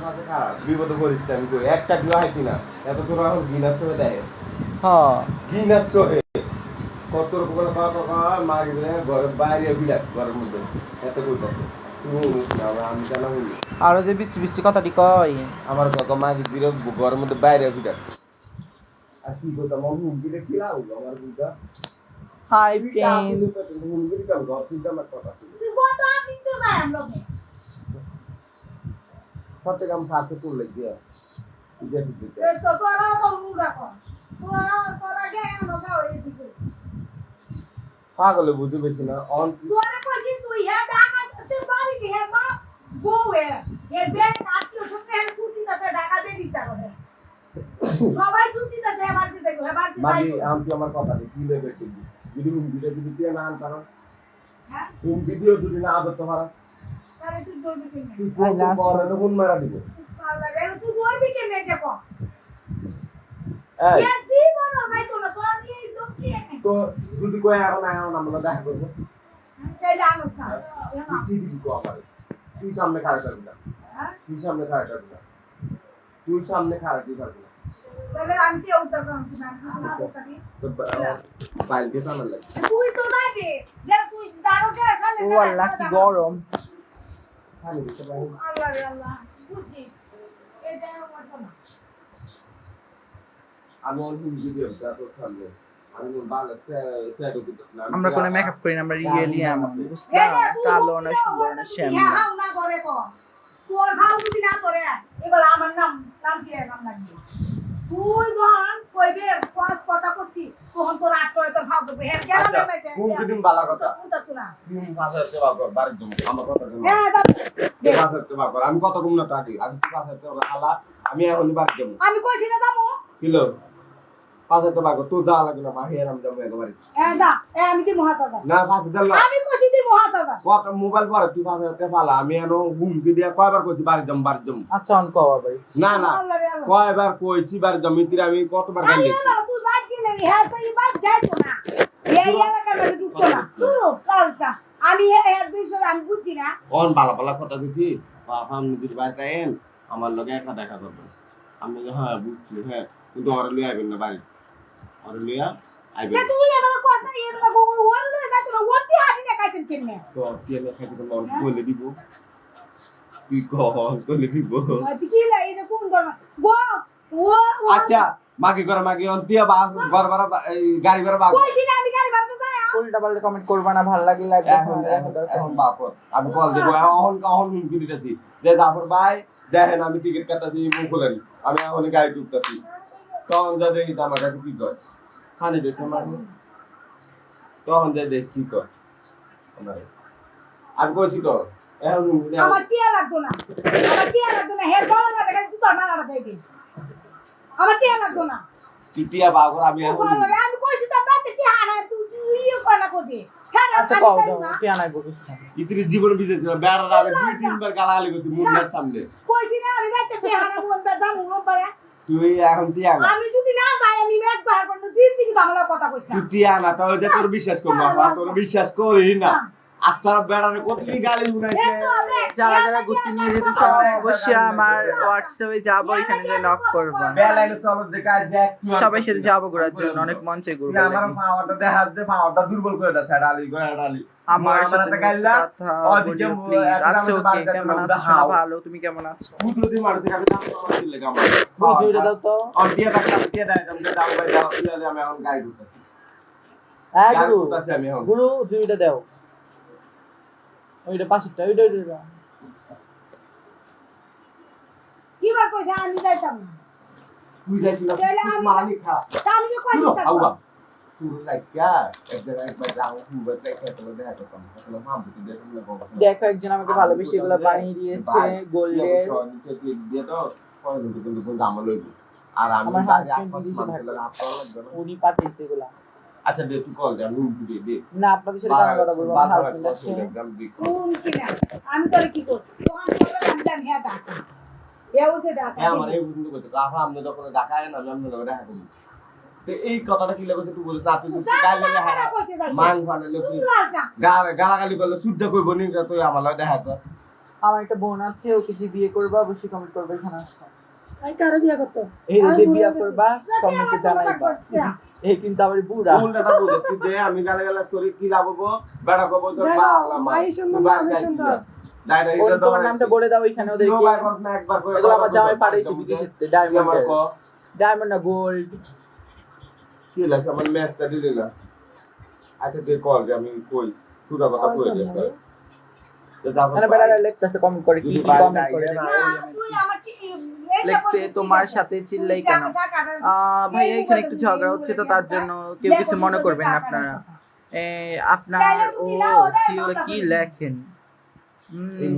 কাছে খারাপ বিপদ করিস আমি কই একটা বিয়ে হয় কিনা এত তোর এখন গিনার চোখে দেয় হ্যাঁ গিনার চোখে কত রকমের কথা মা গেলে ঘরের বাইরে বিরাট ঘরের মধ্যে এত কইতাছে আমি জানা বলি আরো যে বৃষ্টি বৃষ্টি কথাটি কয় আমার কথা মা গেলে ঘরের মধ্যে বাইরে বিরাট আর কি কথা মন মুগিরে কি লাউ আমার বুঝা হাই ফ্রেন্ড মুগিরে কাম ঘর চিন্তা আমার কথা তুই বড় আপনি তো ভাই আমলোকে কত কাম সাথে তুললে গিয়া এই তো তোরা তো মুড়া কর তোরা গে আমলোকে ওই দিকে পাগলে বুঝে পেছি না অন তোরা কইছিস তুই হে ঢাকা তুই বাড়ি হে মা বউ হে বেশ আত্মীয় সঙ্গে হে সুচিতাতে ঢাকা দিয়ে দিতে হবে সবাই সুচিতাতে এবার দিতে গো এবার দিতে মাগি আমি আমার কথা কি লেবে যদি মুগিরে যদি তুই না আন কারণ হ্যাঁ তুমি ভিডিও যদি না আদর তোমার তাহলে তুই দৌড়বি কেমনে তুই কোন বড় তো কোন মারা দিব পাগলা গেল তুই দৌড়বি কেমনে দেখো এই এ জীবন ভাই তোরা তোর কি দৌড়বি তো যদি কই এখন এখন আমরা দেখা করব চাইলে আনো না তুই কি কো আমার তুই সামনে খাড়া করবি না হ্যাঁ তুই সামনে খাড়া করবি না তুই সামনে খাড়া দিবি না তাহলে আমি কি উত্তর করব না বসাবি তো বাইরে সামনে লাগে তুই তো যাবি যে তুই দারোগা সামনে ও আল্লাহ কি গরম খালি দিতে পারি আল্লাহ রে আল্লাহ বুঝছি এটা আমার না আমি অনেক ভিডিও তো সামনে আমি ভালো সেট করতে না আমরা কোনো মেকআপ করি না আমরা রিয়েলি আমরা বুঝলা কালো না সুন্দর না শ্যাম না হাও না করে কো তোর হাও যদি না করে এবার আমার নাম কি নাম লাগবে তুই যখন কইবে পাঁচ কথা করছি তখন তোর আট করে তোর ভাও দেবে হ্যাঁ কেন দেবে কোন দিন ভালো কথা উতা তুনা তুমি ভাষা সেবা কর বাড়ির জন্য আমার কথা শুনো হ্যাঁ ভাষা সেবা কর আমি কত কম না টাকি আমি ভাষা সেবা আল্লাহ আমি এখনই বাড়ির জন্য আমি কইছি না যাবো কিলো ভাষা সেবা কর তুই যা লাগে না বাহির আমি যাবো একবারে হ্যাঁ যা আমি দি মহাসাদা না ভাষা দিল আমি কইছি দি মহাসাদা কত মোবাইল পরে তুই ভাষা সেবা পালা আমি এনো হুমকি দিয়া কয়বার কইছি বাড়ির জন্য আচ্ছা অন কও ভাই না না আল্লাহ রে আল্লাহ কয়বার কইছি বাড়ির জমিতে আমি কতবার গালি আরে না তুই বাদ গেলে হ্যাঁ তুই বাদ যাইতো না এই এলাকার মধ্যে ঢুকতো না তুই কালসা আমি এর বিষয় আমি বুঝছি না কোন বালা বালা কথা কইছি বাবা আমি যদি বাড়িতে আইন আমার লগে একা দেখা করবেন আমি হ্যাঁ বুঝছি হ্যাঁ কিন্তু ওর লইয়া আইবেন না বাড়ি ওর লইয়া আইবেন যে তুই এবার কথা এবার গোগো ওর লই না তুই ওরটি হাঁটি না কাইছেন কেমনে তো কি আমি খাইতে তো মন কইলে দিব তুই কইলে দিব তুই কি লাই এটা কোন ধর্ম গো ও আচ্ছা মাগি করে মাগি অন্তিয়া বা ঘর ভাড়া এই গাড়ি ভাড়া বা কইছি না আমি গাড়ি ভাড়া যাই উল্টা পাল্টা কমেন্ট করবা না ভালো লাগলে লাইক এখন বাপর আমি কল দেব এখন হুমকি দিতেছি যে জাফর ভাই দেখেন আমি টিকিট কাটাছি মুখ খুলেন আমি এখন গাড়ি ঢুকতেছি তখন যা দেখি আমার কাছে কি কয় খানি দেখে মানে তখন যা দেখি কি কয় আমি কইছি তো এখন আমার টিয়া লাগতো না হে বড় না দেখা তুই তোর মারা দেই দে আমার টিয়া লাগতো না চিটিয়া বাগর আমি এখন আমি কইছি তো বাতে কি হারা তুই ইয়ে করা করবি আচ্ছা কও দাও কি আনাই বলিস না ইতির জীবন বিজে ছিল বেড়া রাবে দুই তিনবার গালাগালি করছি মুন্নার সামনে কইছি না আমি বাতে কি হারা বলবে দাম পারে তুই এখন টিয়া না আমি যদি না যাই আমি একবার বন্ধ জিন্দেগি বাংলা কথা কইছি তুই টিয়া না তাহলে যে তোর বিশ্বাস করবো আমার তোর বিশ্বাস করি না আপনার বেড়ারে কতই গালি শুনাইছে যারা যারা ঘুরতে নিয়ে যেতে চাও অবশ্যই আমার হোয়াটসঅ্যাপে যাবো এখানে যে নক করবা বেলাইনে চলো দেখা দেখ সবাই সাথে যাবো ঘোরার জন্য অনেক মঞ্চে ঘুরবো আমার পাওয়ারটা দেখা যে পাওয়ারটা দুর্বল করে দাও ডালি গয়া ডালি আমার সাথে একটা গাইলা ওদিকে প্লিজ আচ্ছা ওকে কেমন আছো শোনা ভালো তুমি কেমন আছো কুদরতি মানুষের কাছে দাম কম দিলে কাম বুঝিয়ে দাও তো আর দিয়া টাকা দিয়া দেয় তুমি দাম ভাই দাও দিলে আমি এখন গাইড করতেছি হ্যাঁ গুরু আমি এখন গুরু জুইটা দাও ওইটা পাশেরটা ওইটা কি বার কইছে আমি যাইতাম না তুই যাইছিস না তাহলে আমি- মালিক খা তা আমি যে কইছি তুই খাওয়া তুই লাইকা একবার যাও তুই দেখা তোর দেখা করতাম তাহলে মাম তুই দেখে না বাবা দেখো একজন আমাকে ভালোবেসে এগুলো বানিয়ে দিয়েছে গোল্ডের নিচে ক্লিক দিয়ে তো পরে কিন্তু কোন দাম লইবি আর আমি আমার হাজবেন্ড বিদেশে থাকে আপনারা লাগবে না উনি পাঠিয়েছে এগুলা আচ্ছা দে তুই কল দে আমি উঠে দে না আপনাদের সাথে কেন কথা বলবো আমার হাজবেন্ড আছে কোন কি না আমি তোরে কি করব তখন বলবে আমি জানি হ্যাঁ ডাকা এও সে ডাকা আমার এই বুঝতে করতে রাফা আমরা যখন ঢাকায় না আমি লোক দেখা করি তো এই কথাটা কি লাগে তুই বলিস না তুই গালি লাগে হ্যাঁ মান ফানালে তুই গালাগালি করলে শুদ্ধ কইব নি তুই আমার লগে দেখা কর আমার একটা বোন আছে, ওকে যে বিয়ে করবা অবশ্যই কমেন্ট করবে এখানে আসো। আমি কারো বিয়ে করতো এই যে বিয়ে করবা কমেন্টে জানাইবা। এই কিন্তু আবার বুড়া উল্টাটা বলে তুই দে আমি গালাগালাজ করি কি লাভ হবো বেড়া কবো তোর মা আল্লাহ মা ভাই সুন্দর তুই বাদ আমি গাই সুন্দর দাই ওর তোমার নামটা বলে দাও এখানে ওদেরকে। একবার করে এগুলো আমার জামাই পাঠাইছে বিদেশে, ডায়মন্ড ডায়মন্ড না গোল্ড। কি লাগে আমার ম্যাচটা দিলি না আচ্ছা তুই কল যে আমি কই সুদা কথা কই দে মানে বেড়ারা লিখতেছে কমেন্ট করে, কি কমেন্ট করে না তুই আমার কি লেখছে তোমার সাথে চিল্লাই কেন। ভাই এখানে একটু ঝগড়া হচ্ছে তো তার জন্য কেউ কিছু মনে করবেন না আপনারা। আপনার ও সিওরে কি লেখেন?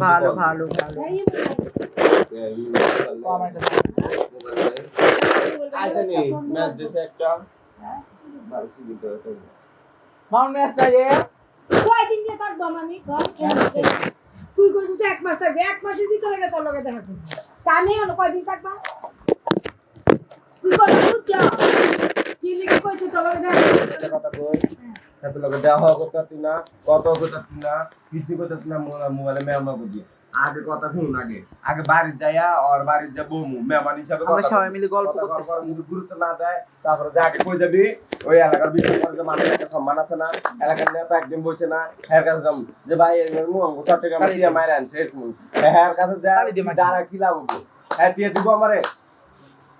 ভালো ভালো ভালো। আচ্ছা নি ম্যাচ দিছে একটা মাউন্ট ম্যাচ না রে কয়দিন দিয়ে থাকবো আমি তুই কইছিস এক মাস থাকবে, এক মাসের ভিতরে তোর লগে দেখা করবি তা আমি হলো কয়দিন থাকবা তুই কথা বুঝছো কি লিখে কইছিস তোর লগে দেখা করবি? কথা কই তাতে লগে দেওয়া করতে না কত করতে না কিছু করতে না মোবাইলে মেমা করবি আগে কথা শুন আগে বাড়ি যাইয়া আর বাড়ি যাব মেহমান হিসাবে আমরা সবাই মিলে গল্প করতেছি। গুরুত্ব না দেয় তারপরে যে আগে কই যাবি ওই এলাকার বিষয় করে যে মানুষের একটা সম্মান আছে না এলাকার নেতা একদিন বসে না এর কাছে যাম যে ভাই এর মু চট্টগ্রামে দিয়ে মাইরা আনছে এরকম এর কাছে যারা কি লাভ হবে হ্যাঁ দিয়ে দিব আমারে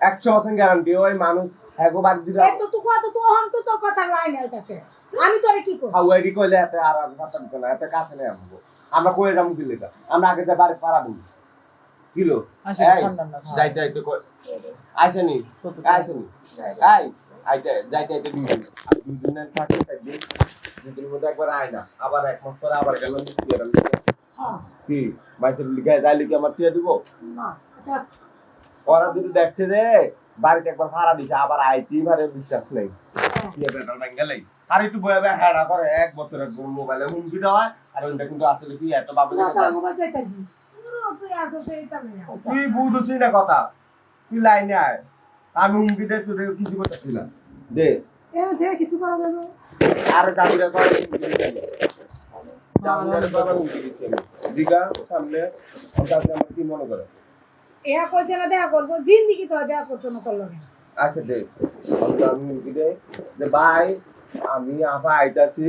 100% গ্যারান্টি ওই মানুষ হ্যাঁ গো বাদ দিরা এই তো তুই কত তো অহন তো তোর কথা লাইন আইতাছে আমি তোরে কি করব হাওয়াইডি কইলে এত আর কথা দিত না এত কাছে নেই আমরা কই যাবো দিল্লিটা আমরা আগে যা বাড়ি পাড়া দিই কিলো যাইতে যাইতে আইসেনি আইসেনি আইতে যাইতে যাইতে 2 দিন আর 2 দিন থাকে একদিন 2 দিনের মধ্যে একবার আয় না আবার এক মাস পরে আবার গেলাম হ্যাঁ কি বাইতের লিখে যাই লিখে আমার টিয়া দিব না ওরা যদি দেখছে যে বাড়িতে একবার ভাড়া দিছে আবার আইটি ভারে বিশ্বাস নেই টিয়া বেটার বাঙ্গালাই আর একটু বয়া বয়া হ্যাঁ করে এক বছর একদম মোবাইলে হুমকি দেওয়া আর ওইটা কিন্তু আসলে কি এত বাবু মোবাইল চাইতা দি তুই আসো সেইটা না তুই বুঝছিস না কথা তুই লাইনে আয় আমি হুমকি দে তুই কিছু করতেছি না দে এ দে কিছু করা যাবে আর দাবিটা করে দিঘা সামনে আমার কি মনে করে এয়া কইছে না দেখা করবো জিন্দিগি তো দেখা করতো না তোর লগে আচ্ছা দে আমি হুমকি দে যে ভাই আমি আপা আইতাছি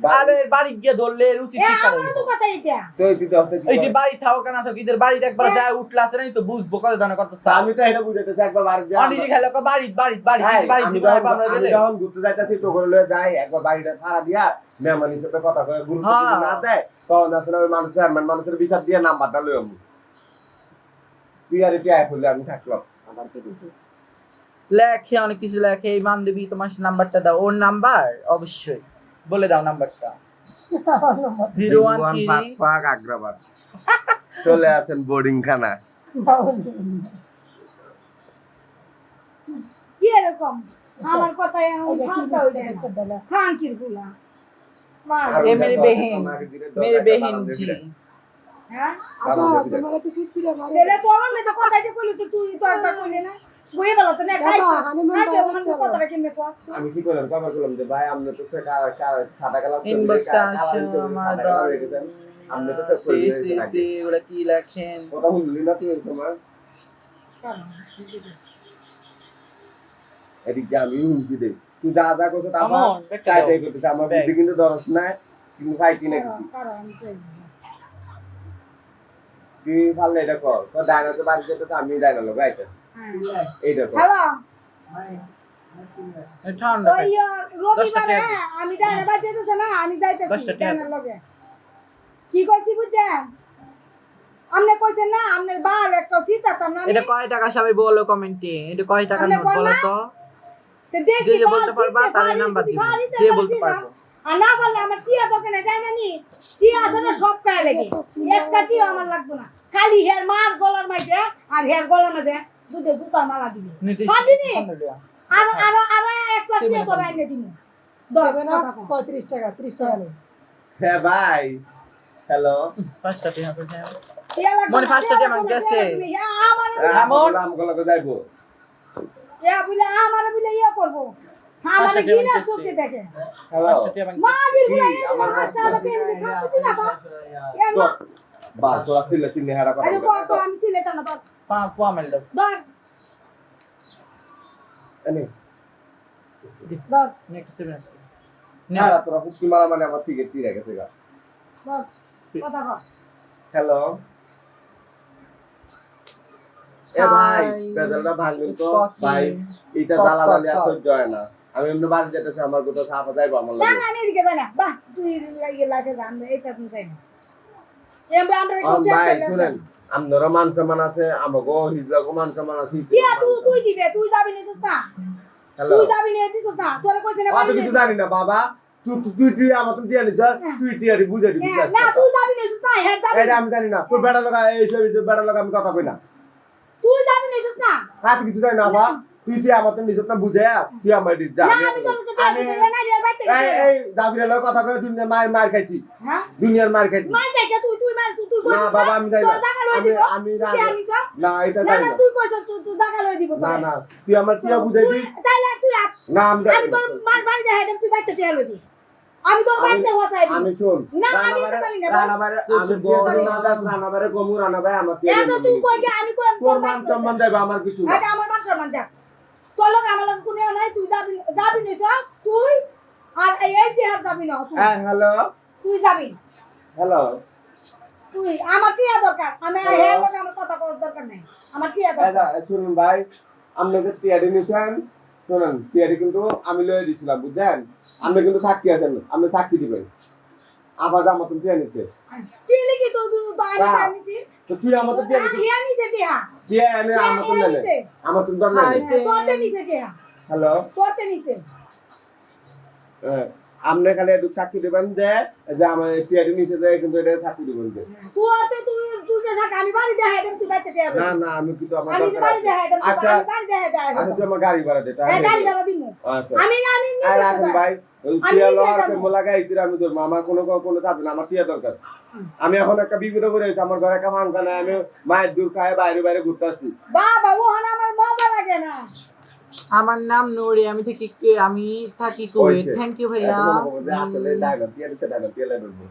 আরে বাড়ি গিয়ে ধরলে রুচি ঠিক করে আমার তো কথা এটা তো এই দিতে হচ্ছে এই যে বাড়ি থাও কেন আছো কিদের বাড়িতে একবার যায় উঠলা আছে নাই তো বুঝবো কত দানা কত সা আমি তো এটা বুঝাতে চাই একবার বাড়ি যা অনিজি খেলে কো বাড়ি বাড়ি বাড়ি বাড়ি জীবন আমরা গেলে যখন ঘুরতে যাইতাছি তো করে লয়ে যাই একবার বাড়িটা ছাড়া দিয়া মেহমান হিসেবে কথা কয়ে গুরুত্ব না দেয় তখন আসলে ওই মানুষের মানুষের বিচার দিয়ে নাম্বারটা লই আমি তুই আর এটি আয় করলে আমি থাকলাম আবার কি দিছিস লেখে অনেক কিছু লেখে এই বান্ধবী তোমার নাম্বারটা দাও ওর নাম্বার অবশ্যই বলে দাও নাম্বারটা 013 পাক আগ্রাবাদ চলে আসেন বোর্ডিং খানা কি এরকম আমার কথা এখন ফালতা হইছে খান কি গুলা ये मेरी बहन जी হ্যাঁ আচ্ছা তোমার একটু ঠিক করে মারে তেরে তো আমি তো কথা যে কইলি তো তুই তো একবার কইলি না বই বলো তো না খাই কথাটা কেমনে কো আমি কি করলাম কভার করলাম যে ভাই আপনি তো সাদা কালার ইনবক্স আসো আমার দল আপনি তো সব করে সি ওরা কি লেখেন কথা বললি না তুই তোমার এদিকে আমি হুমকি দেই তুই যা যা করছো তা কাইটাই করতেছে আমার বুদ্ধি কিন্তু দরস নাই কিন্তু ফাইটি না কিছু তুই ভালো এটা কর তো ডায়না তো বাড়ি যেতে আমি ডায়না লোক রাইট এইটা কর হ্যালো ঠান্ডা ওই রবিবারে আমি ডানা বাজেতেছে না আমি যাইতেছি ডানার লগে কি কইছি বুঝছেন আমনে কইছেন না আমনের বাল একটা সিটা তাম না এটা কয় টাকা সবাই বলো কমেন্টে এটা কয় টাকা নোট বলো তো তে দেখি যে বলতে পারবা তার নাম্বার দিবি যে বলতে পারবো আর না বললে আমার টিয়া দোকানে যাই না নি টিয়া আছে সব পায় লাগে একটা টিয়া আমার লাগবে না খালি হেয়ার মার গলার মাইতে আর হেয়ার গলার মাঝে দুটো জুতা মারা দিবি পারবি আর আর আর এক লাখ টাকা করে এনে দিমু দেবে না 35 টাকা 30 টাকা নেই হ্যাঁ ভাই হ্যালো ফার্স্টটা টিয়া করে টিয়া লাগবে মনে ফার্স্টটা টিয়া মাংগেছে আমার এমন নাম গলাকে যাইবো ইয়া বলে আমার বলে ইয়া করব আমার গিনা চোখে দেখে হ্যালো ফার্স্টটা টিয়া মাংগেছে মাগির বলে আমার আমার রাস্তা আমাকে খাচ্ছি না তো বা তোরা ছিলে চিনি হারা কথা আরে বলে কত আমি ছিলে তা না ধর পোয়া মেল দাও ধর এনে ধর নেক্সট সেভেন না তোরা ফুকি মারা মানে আমার ঠিক আছে গেছে গা ধর কথা কর হ্যালো এ ভাই Hi. বেদলটা ভাঙলেন তো Spocky. ভাই এটা Pop, জ্বালা pop, জ্বালি pop. আসর জয় না আমি এমনি বাড়ি যেতেছি আমার গোটা সাফা যাইবো আমার না লাগে না আমি এদিকে যাই না বাহ তুই লাগিয়ে লাগে জান এইটা তুমি চাই না এমবে আমরা ও একটু ভাই চেক শুনেন আপনারও মান সম্মান আছে আমাকেও হিজলাকেও মান সম্মান আছে দিয়া তুই দিবে তুই যাবি না না হ্যালো তুই যাবি না দিছ না তোরে কইছ না আমি কিছু জানি না বাবা তুই আমার তুমি দিয়ে নিছ তুই টিয়ারি বুঝে দিবি না তুই যাবি না না হ্যাঁ যাবি এটা আমি জানি না তোর বেড়া লগা এই সব বেড়া লগা আমি কথা কই না তুই যাবি না না হাত কিছু জানি না বাবা তুই আমার তো নিজে না বুঝে তুই আমার যা না আমি তোর আমি না রে বাইতে এই দাবির লোক কথা কই দুনিয়া মার খাইছি হ্যাঁ দুনিয়ার মার খাইছি মার দেখে তুই মার তুই না বাবা আমি জানি তোর টাকা লই দিব আমি তুই জানি আনিছ না এটা না জানি না না তুই কইছ তুই টাকা লই দিব না না তুই আমার টিয়া বুঝাইবি তাইলে তুই না আমি জানি আমি তোর মার বাড়ি দেখাই দেব তুই বাইতে টিয়া লই দি আমি তোর বাড়িতে হসাই দিব আমি শুন না, আমি তো জানি না। রানাবারে আমি বিয়ে না দাস রানাবারে গমু রানাবাই আমার টিয়া এত তুই কই যে আমি কই তোর মান সম্মান দেবে আমার কিছু না এটা আমার মান সম্মান যা তোর লোক আমার লোক কোনেও নাই তুই যাবি যাবি না তুই আর এই যে হাত যাবি না তুই হ্যাঁ হ্যালো তুই যাবি হ্যালো তুই আমার টিয়া দরকার আমি আর হের লোক আমার কথা করার দরকার নাই আমার টিয়া দরকার শুনুন ভাই আপনাদের টিয়ারি নিছেন শুনুন টিয়ারি কিন্তু আমি লয়ে দিছিলাম বুঝছেন আপনি কিন্তু সাক্ষী আছেন আপনি সাক্ষী দিবেন আবার আমার তুমি টিয়া নিতে কি লিখি তো তুই তো আমি হ্যাঁ। জানিছি তো তুই আমার তো টিয়া নিতে হিয়া নিছে টিয়া টিয়া এনে আমার তো নেলে আমার তুমি দর নেলে তোরতে নিছে টিয়া হ্যালো তোরতে নিছে আপনি খালি একটু সাক্ষী দিবেন যে আমার টিয়ারি নিচে যায় কিন্তু এটা সাক্ষী দিবেন যে তোরতে তুই তুই যে থাক আমি বাড়ি দেখাই দেব তুই বাইতে টিয়া না না আমি কিন্তু আমার আমি যে দরকার বাড়ি আছে। দেখাই দেব আচ্ছা আমি বাড়ি দেখাই দেব আচ্ছা তুই আমার গাড়ি ভাড়া দে তাই এই গাড়ি ভাড়া দিমু আচ্ছা আমি আর নিজে রাখেন ভাই ওই আমি টিয়া নিজে লওয়ার যাবো। মোলা গাই আমি ধরবো আমার কোনো থাকবে না আমার টিয়া দরকার আমি এখন একটা বিপদে পড়ে গেছি আমার ঘরে একটা মাংস নাই আমি মায়ের দূর খায় বাইরে বাইরে ঘুরতে আসছি বাবা ওহন আমার মজা লাগে না আমার নাম নুরি আমি থাকি কুয়েত থ্যাংক ইউ ভাইয়া আসলে ডায়মন্ড টিয়া দিতে ডায়মন্ড টিয়া লাগবে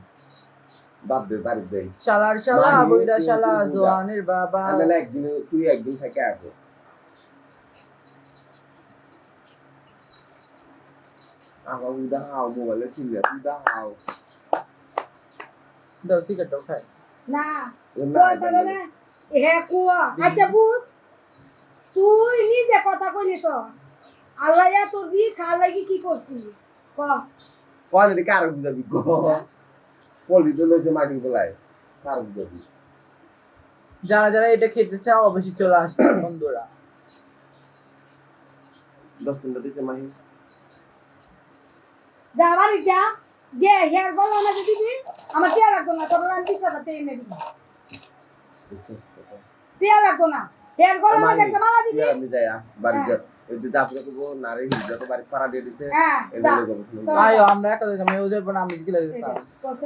বাদ দে বাড়ি দেই শালার শালা মাহি, বইরা তুই শালা বুঝা। জোয়ানের বাবা আমি একদিন তুই একদিন থেকে আসো আমার উদাহাও মোবাইলে ছিলে উদাহাও দাও সিগারেট দাও খাই না না বলতে না হে কুয়া আচ্ছা বুঝ তুই নিজে কথা কইলি তো আল্লাহ ইয়া তোর দি খাওয়া কি করছিস ক কোন দিকে আর বুঝাবি গো পলি দলে যে মাগি বলাই কার বুঝাবি যারা যারা এটা খেতে চাও অবশ্যই চলে আসবে বন্ধুরা 10 দিন দিতে মাহি যা বাড়ি যা যে হেয়ার গলা আমাকে দিবি আমার টিয়া লাগতো না তোর আমি 20 টাকা দিয়ে এনে দিবি টিয়া লাগতো না হেয়ার গলা আমাকে একটা মালা দিবি আমি যাই বাড়ি যা এই যে দাপরে কো নারে হিজা তো বাড়ি পাড়া দিয়ে দিছে হ্যাঁ এনে যা। লগে আয়ো আমরা একা যাবো ও যাবো না আমি গেলে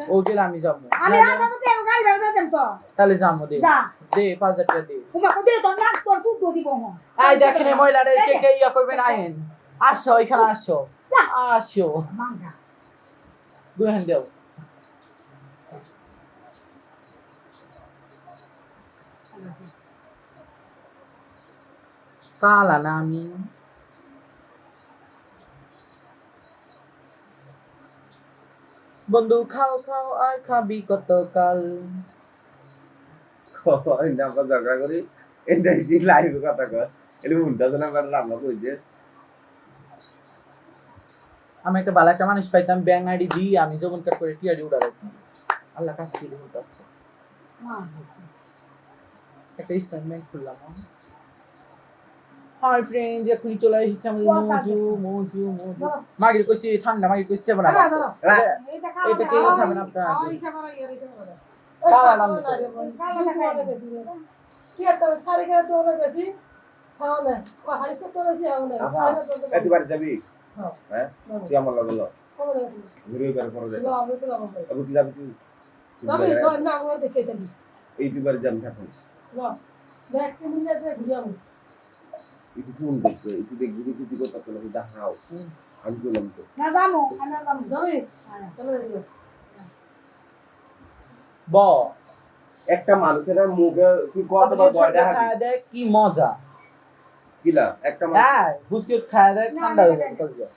ও গেলে আমি যাবো আমি রাস্তা তো তেল গাড়ি ভাড়া দেন তো তাহলে যাবো দে যা দে 5000 টাকা দে তোমার কোথায় তোর নাক তোর চুপ দিব হ্যাঁ আই দেখেন এই মহিলাদের কে কে ইয়া করবেন আইন আসো এখানে আসো আসো মাঙ্গা গুরহান দেও কালা না আমি বন্ধু খাও খাও আর খাবি কত কাল কই না আমরা ঝগড়া করি এটা কি লাইভ কথা কর এটা মুন্ডা না বার রান্না কইছে আমি একটা ভালো একটা মানুষ পাইতাম ব্যাংক আইডি দিয়ে আমি জবন কাট করে টিআরডি উড়া রাখতাম আল্লাহ কাছ থেকে উঠাচ্ছে একটা স্টেটমেন্ট খুললাম হাই ফ্রেন্ডস এখনই চলে এসেছে আমাদের মজু মাগির কইছি ঠান্ডা মাগির কইছি বলা এটা কে খাবেন আপনারা এত বাড়ি যাবি হ্যাঁ তুই আমার লগে ল ঘুরে করে পড়ে যাবি আবু তুই যাবি তুই এই দুবার যাম থাকুন একটু ফোন দেখবে একটু দেখবি যে তুই কথা বলে দেখাও আমি বললাম তো না জানো আমি জানো ব একটা মানুষের মুখে তুই কতবার বয়টা হাঁটি খাওয়া দেয় কি মজা। কিলা একটা মানুষ হ্যাঁ বিস্কুট খাওয়া দেয় ঠান্ডা হয়ে যাবে কলজা।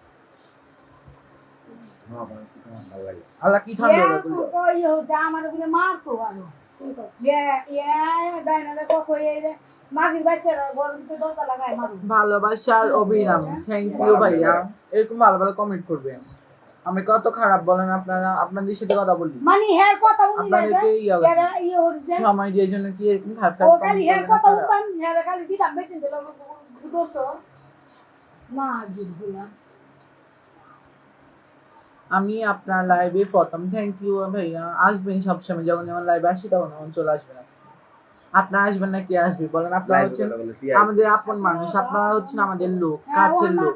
হ্যাঁ ভাই ভালো লাগে আল্লাহ কি ঠান্ডা হয়ে যাবে কলজা। আমার ওগুলো মারতো আরো ডাইনারে কখন মাগির বাচ্চারা গরমতে দরজা লাগায় মারো। ভালোবাসার অবিরাম, থ্যাংক ইউ ভাইয়া। এরকম ভালো ভালো কমেন্ট করবেন। আমি কত খারাপ বলেন আপনারা, আপনাদের সাথে কথা বলি মানে হের কথা বলি না আপনাদেরকে সময় দিয়ে জন্য কি এরকম খারাপ ও খারাপ খালি comment হের করেন কথা আপনারা? উঠান হের খালি দিতাম বেতন দিল দোস্ত মা দিলা আমি আপনার লাইভে প্রথম, থ্যাংক ইউ ভাইয়া। আসবেন সবসময়, যখন আমার লাইভে আসি তখন চলে আসবেন। আপনারা আসবেন না কি আসবে বলেন? আপনারা হচ্ছেন আমাদের আপন মানুষ, আপনারা হচ্ছেন আমাদের লোক, কাছের লোক।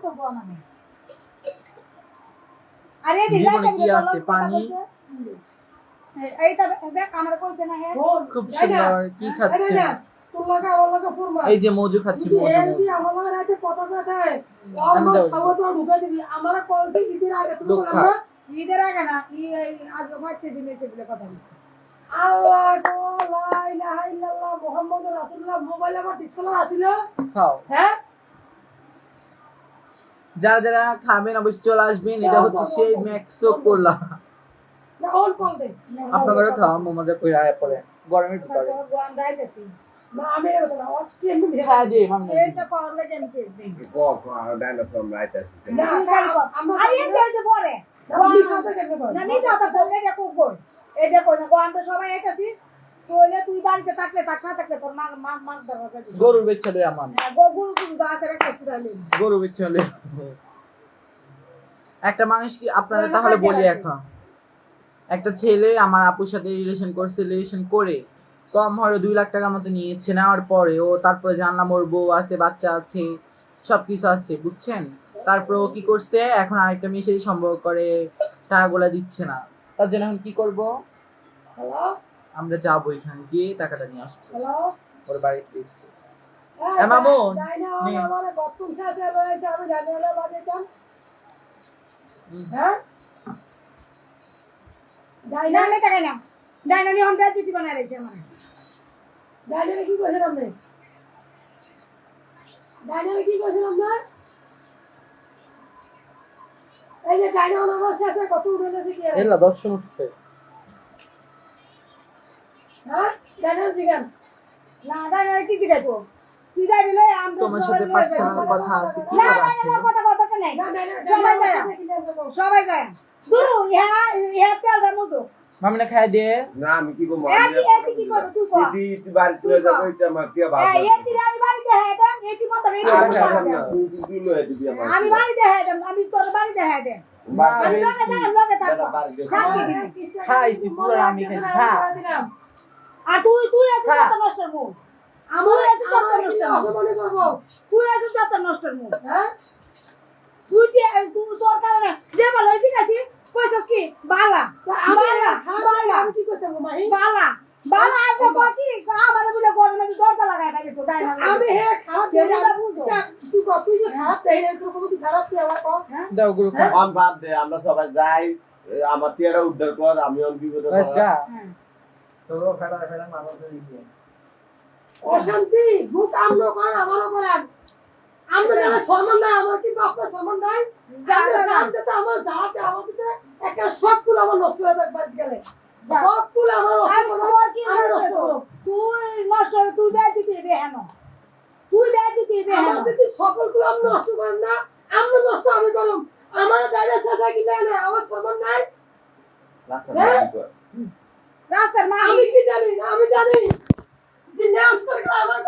আরে জীবনে কি আছে? পানি। এইটা দেখ আমরা কইছে না হে খুব সুন্দর। কি খাচ্ছেন? তোর লাগা ওর লাগা ফরমা এই যে মজু খাচ্ছি, মজু এই মজু। আমার লাগা রাতে কথা কথা আমি দাও। খাওয়া তো ঢুকে দিবি আমার কল দিয়ে দিতে আগে তুমি লোক বললা খা। না ঈদের আগে না আজ বাচ্চা দিনে সেগুলো কথা বলছে আল্লাহ গো লা ইলাহা ইল্লাল্লাহ মুহাম্মাদুর রাসূলুল্লাহ মোবাইল আমার ডিসপ্লে আছিল খাও। হ্যাঁ যারা যারা খাবেন অবশ্যই চলে আসবেন। এটা হচ্ছে সেই ম্যাক্সো কোলা। না অন কল দে আপনারা খাওয়া মজা করে আয়া পড়ে গরমের ভিতরে। গোয়ান রাইতেছি না আমি এর কথা না ও কি এমনি হ্যাঁ জি মামনি। এটা পারলে জানি কে দেই ডাইনোসর রাইট আছে না আমরা আরে এর কাছে পরে আমি সাথে কেন কর না নিজ হাতে বললে এটা খুব গোল এটা কই না গোয়ান তো সবাই একাছি তোলে তুই বাড়িতে থাকলে থাক না থাকলে তোর মান দরকার গরুর বেচা লই আমার। গরু কিন্তু আছে একটা পুরালে গরু বেচা লই। একটা মানুষ কি আপনাদের তাহলে বলি এখন, একটা ছেলে আমার আপুর সাথে রিলেশন করছে, রিলেশন করে কম হয়তো 2 লাখ টাকার মতো নিয়েছে। নেওয়ার পরে ও তারপরে জানলাম ওর বউ আছে, বাচ্চা আছে, সবকিছু আছে, বুঝছেন? তারপর ও কি করছে, এখন আরেকটা মেয়ের সাথে সম্পর্ক করে, টাকাগুলা দিচ্ছে না। তার জন্য এখন কি করব? হ্যালো আমরা যাবো এখানে গিয়ে টাকাটা নিয়ে আসবো, হ্যালো ওর বাড়িতে দিচ্ছে। মামুন, যাই না নে। আমার গতম সাথে রয়েছে আমি জানি হলো বাজেতাম হ্যাঁ ডাইনা নে টাকা না ডাইনা নি হন্ডা চিঠি বানাই রাখছে আমার ডাইনারে কি কইছিলাম না ডাইনারে কি কইছিলাম না এই যে ডাইনা আমার সাথে কত উঠে গেছে কি এলা দর্শন উঠছে। হ্যাঁ ডাইনার জিগান না ডাইনা কি জিগাইতো তুই যাই বলে আমরা তোমার সাথে পার্সোনাল কথা আছে, কি না কথা না আছে? কথা নাই না ডাইনার সবাই যায় সবাই যায় দূর ইহা তেলটা মতো মামনি খাই দিয়ে না আমি কি বলবো এটি কি করো তুই কর দিদি বাড়িতে যাবো এটা আমার কি ভালো এটি আমি বাড়িতে হেদাম এটি মতো তুই লয়ে দিবি আমার আমি বাড়িতে হেদাম আমি তোর বাড়িতে হেদাম আমি লগে থাকবো খাইছি পুরো আমি খাইছি। খা। আর তুই আছিস হ্যাঁ। কত নষ্টের মুখ আমার তুই আছিস কত আমার কি নষ্টের মুখ অপমান করব তুই আছিস কত নষ্টের মুখ হ্যাঁ তুই তোর কারণে যে বলো ঠিক আছে কইছস কি বালা আমি বালা বালা আমি কি করতে মাহি বালা বালা আছে কি আমার বলে গরমে দরজা লাগায় বাইরে তো ডাই আমি হে খারাপ দেই না তুই কত যে খারাপ দেই না তুই কত খারাপ তুই আমার কম দাও গুরু খা। অন বাদ দে আমরা সবাই যাই আমার টিয়াটা উদ্ধার কর আমি অন বিপদে বাস গা। চলো ফেড়া ফেড়া মারো তো দিকে অশান্তি মুখ আমলো কর আমারও করান আমরা যারা সম্মান নাই আমার কিন্তু আপনার সম্মান নাই জানতে তো আমার জানতে আমাদের একটা সবগুলো আমার নষ্ট হয়ে থাকবে গেলে সবগুলো আমার আমি তোর কি নষ্ট তুই নষ্ট তুই বেঁচে দিবি হেন তুই বেঁচে দিবি হেন আমার যদি সকলগুলো আমি নষ্ট করেন না আমরা নষ্ট আমি করুম আমার দাদা সাথে কি না আমার সম্মান নাই রাস্তার মা আমি কি জানি আমি জানি যে নেওয়ার আমার